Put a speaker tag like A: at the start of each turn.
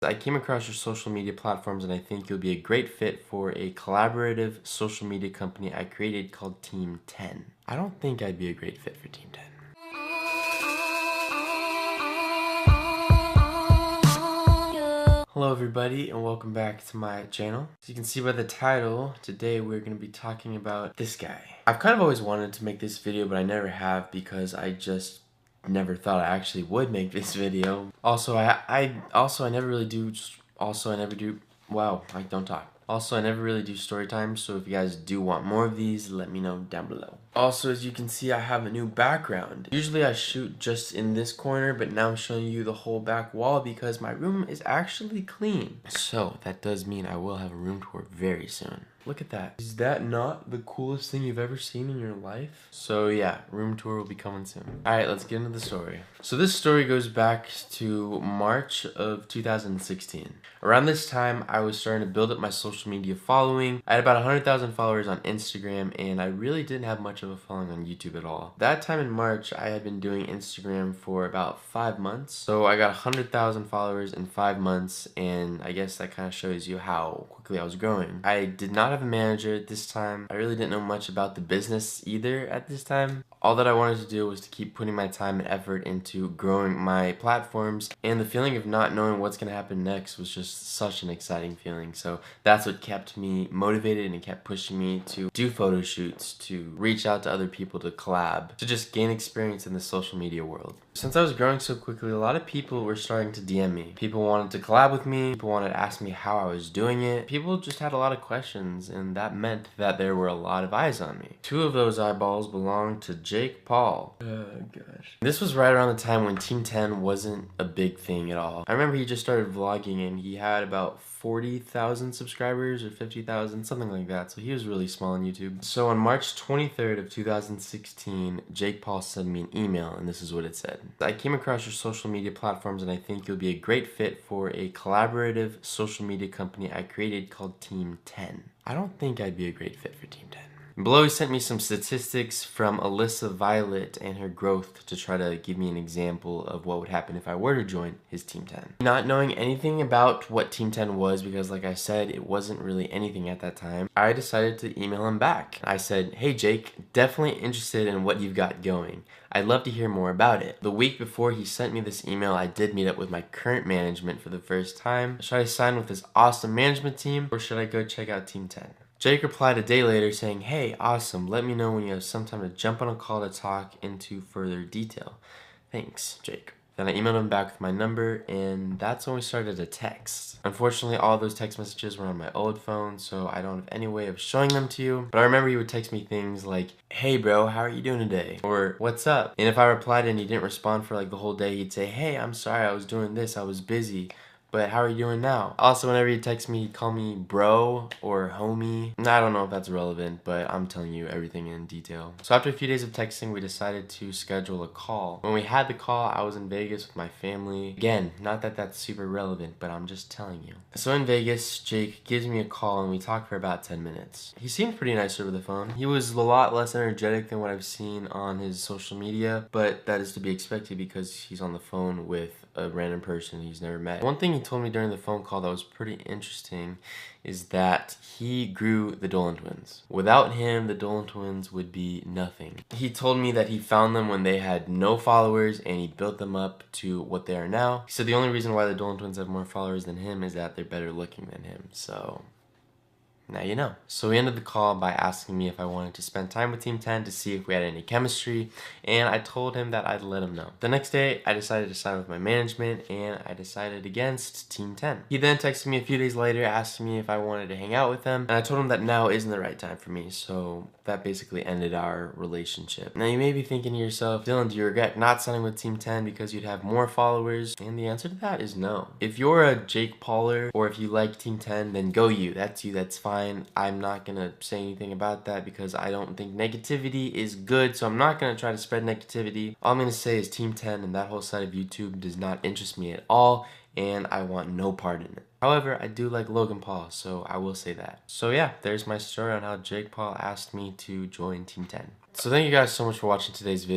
A: I came across your social media platforms and I think you'll be a great fit for a collaborative social media company I created called Team 10. I don't think I'd be a great fit for Team 10. Hello everybody and welcome back to my channel. As you can see by the title, today we're going to be talking about this guy. I've kind of always wanted to make this video, but I never have because I just never thought I actually would make this video. Also, I never really do, wow, I don't talk. Also, I never really do story times, so if you guys do want more of these, let me know down below. Also, as you can see, I have a new background. Usually I shoot just in this corner, but now I'm showing you the whole back wall because my room is actually clean. So, that does mean I will have a room tour very soon. Look at that. Is that not the coolest thing you've ever seen in your life? So yeah, room tour will be coming soon. Alright, let's get into the story. So this story goes back to March of 2016. Around this time, I was starting to build up my social media following. I had about 100,000 followers on Instagram, and I really didn't have much of a following on YouTube at all. That time in March, I had been doing Instagram for about 5 months. So I got 100,000 followers in 5 months, and I guess that kind of shows you how quickly I was growing. I did not have a manager at this time. I really didn't know much about the business either at this time. All that I wanted to do was to keep putting my time and effort into growing my platforms, and the feeling of not knowing what's going to happen next was just such an exciting feeling. So that's what kept me motivated and kept pushing me to do photo shoots, to reach out to other people, to collab, to just gain experience in the social media world. Since I was growing so quickly, a lot of people were starting to DM me. People wanted to collab with me, people wanted to ask me how I was doing it. People just had a lot of questions, and that meant that there were a lot of eyes on me. 2 of those eyeballs belonged to Jake Paul. Oh gosh. This was right around the time when Team 10 wasn't a big thing at all. I remember he just started vlogging and he had about 40,000 subscribers or 50,000, something like that. So he was really small on YouTube. So on March 23rd of 2016, Jake Paul sent me an email and this is what it said. I came across your social media platforms and I think you'll be a great fit for a collaborative social media company I created called Team 10. I don't think I'd be a great fit for Team 10. Below he sent me some statistics from Alyssa Violet and her growth to try to give me an example of what would happen if I were to join his Team 10. Not knowing anything about what Team 10 was, because like I said, it wasn't really anything at that time, I decided to email him back. I said, "Hey Jake, definitely interested in what you've got going. I'd love to hear more about it." The week before he sent me this email, I did meet up with my current management for the first time. Should I sign with this awesome management team or should I go check out Team 10? Jake replied a day later saying, "Hey, awesome, let me know when you have some time to jump on a call to talk into further detail. Thanks, Jake." Then I emailed him back with my number, and that's when we started a text. Unfortunately, all those text messages were on my old phone, so I don't have any way of showing them to you. But I remember he would text me things like, "Hey bro, how are you doing today?" Or, "What's up?" And if I replied and he didn't respond for like the whole day, he'd say, "Hey, I'm sorry, I was doing this, I was busy. But how are you doing now?" Also, whenever he'd text me, he'd call me bro or homie. I don't know if that's relevant, but I'm telling you everything in detail. So after a few days of texting, we decided to schedule a call. When we had the call, I was in Vegas with my family. Again, not that that's super relevant, but I'm just telling you. So in Vegas, Jake gives me a call and we talked for about 10 minutes. He seemed pretty nice over the phone. He was a lot less energetic than what I've seen on his social media, but that is to be expected because he's on the phone with a random person he's never met. One thing he told me during the phone call that was pretty interesting is that he grew the Dolan twins. Without him, the Dolan twins would be nothing. He told me that he found them when they had no followers and he built them up to what they are now. He said the only reason why the Dolan twins have more followers than him is that they're better looking than him. So now you know. So he ended the call by asking me if I wanted to spend time with Team 10 to see if we had any chemistry, and I told him that I'd let him know. The next day, I decided to sign with my management, and I decided against Team 10. He then texted me a few days later asking me if I wanted to hang out with him, and I told him that now isn't the right time for me, so that basically ended our relationship. Now you may be thinking to yourself, "Dylan, do you regret not signing with Team 10 because you'd have more followers?" And the answer to that is no. If you're a Jake Pauler, or if you like Team 10, then go you. That's you, that's fine. I'm not gonna say anything about that because I don't think negativity is good, so I'm not gonna try to spread negativity. All I'm gonna say is Team 10 and that whole side of YouTube does not interest me at all, and I want no part in it. However, I do like Logan Paul, so I will say that. So yeah, there's my story on how Jake Paul asked me to join Team 10. So thank you guys so much for watching today's video.